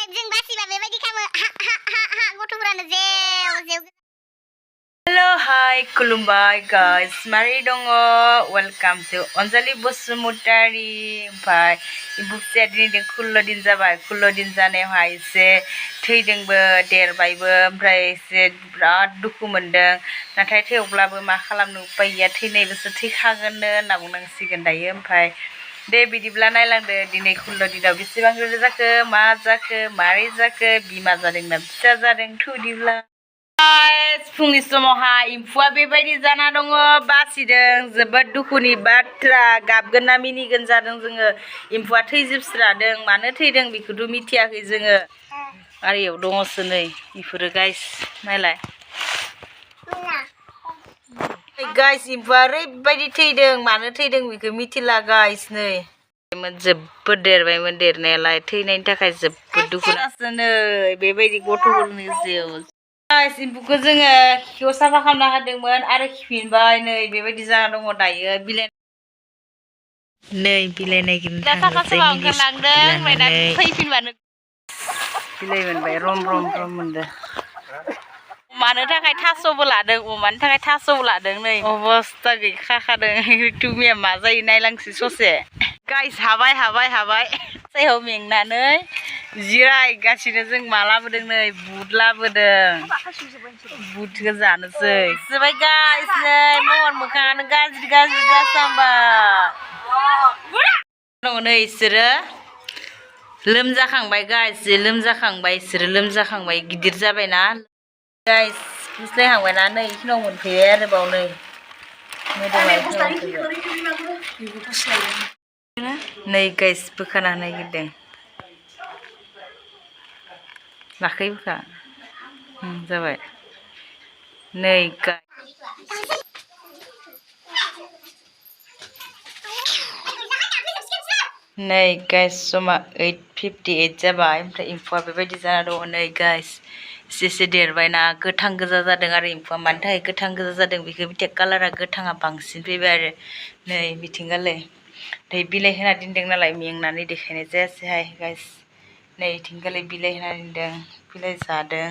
Hello, hi, kulumbai guys. Mari dongo. Welcome to Onjali Bosumutari. Bye. Ibu saya din kullo din jabai. Kullo din jane hai se थैदों बो देरबाय बो ओमफ्राय से बिराद दुखु मोनदों नाथाय थेवब्लाबो मा खालामनो उपाय गैया थैनायबोसो थैखागोननो होनना बुंनांसिगोन दायो ओमफ्राय दे बिदिब्ला नायलांदो दिनै कुल्ल' दिनाव बेसेबां गोदोर जाखो मा जाखो मारै जाखो बिमा जादों ना फिसा जादों थुदिब्ला फुंनि समावहाय एम्फौआ बेबायदि जाना दङ बासिदों जोबोद दुखुनि बाथ्रा गाबगोन ना मिनिगोन जादों जोङो एम्फौआ थैजोबस्रादों मानो थैदों बेखौथ' मिथियाखै जोङो आरो इयाव दङसो नै इफोरो गाइस नायलाय गाइस एम्फौआ ओरैबायदि थैदों मानो थैदों बेखौ मिथिला गाइस नै जोबोद देरबायमोन देरनायालाय थैनायनि थाखाय जोबोद दुखु नांसो नै बेबायदि गथ'फोरनि जिउ गाइस एम्फौखौ जोङो खिखौ साफा खालामना होदोंमोन आरो खिफिनबाय नै बेबायदि जाना दङ दायो बिलाइ नै बिलाइ नागिरनो थांनोसै मिनिलांदों फैफिनबानो बिलाइ मोनबाय रम रम रम मोनदों अमानो थाखाय थास'बो लादों अमानि थाखाय थास'बो लादों नै अबस्था गैखाखादों तुमिया मा जायो नायलांसै ससे गाइस हाबाय सायाव मेंनानै जिरायगासिनो जों मा लाबोदों नै बुट लाबोदों बुटखौ जानोसै जोबाय गाइस नै महर मोखाङानो गाज्रि जासांबाय नै इसोरो लोमजाखांबाय गाइस लोमजाखांबाय इसोरो लोमजाखांबाय गिदिर जाबायना गाइस गुस्लायखांबायना नै इखिनाव मोनफैबाय आरोबाव नै नै गाइस बोखाना नागिरदों लाखै बोखा जाबाय नै नै गाइस समा 8:58 जाबाय ओमफ्राय एम्फौआ बेबायदि जाना दङ नै गाइस एसे देरबायना गोथां गोजा जादों आरो एम्फौआ मानि थाखाय गोथां गोजा जादों बेखौ मिथिया कालारा गोथाङा बांसिन फैबाय आरो नै बिथिंगालै दै बिलाइ होना दोनदों नालाय मेंनानै देखायनाय जायासैहाय गाइस नै बिथिंगालै बिलाइ होना दोनदों बिलाइ जादों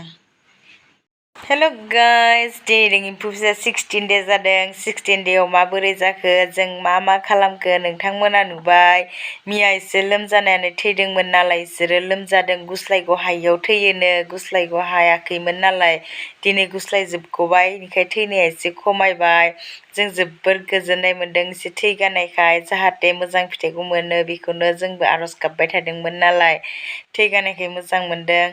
हेल' गाइस दिनै एम्फौ फिसाया 16 दे जादों 16 देयाव माबोरै जाखो जों मा खालामखो नोंथांमोना नुबाय मिया एसे लोमजानायानो थैदोंमोन नालाय इसोरो लोमजादों गुस्लायगौ हायैयाव थैयोनो गुस्लायगौ हायाखैमोन नालाय दिनै गुस्लायजोबगबाय बेनिखाय थैनाया एसे खमायबाय जों जोबोर गोजोननाय मोन्दों एसे थैगानायखाय जाहाथे मोजां फिथाइखौ मोनो बेखौनो जोंबो आरज गाबबाय थादोंमोन नालाय थैगानायखाय मोजां मोन्दों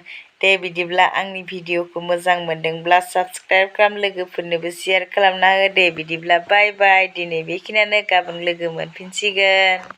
दे बिदिब्ला आंनि भिडिअखौ मोजां मोन्दोंब्ला साबस्क्राइब खालाम लोगोफोरनोबो शेयार खालामना हो दे बिदिब्ला बाय बाय दिनै बेखिनियानो गाबोन लोगो मोनफिनसिगोन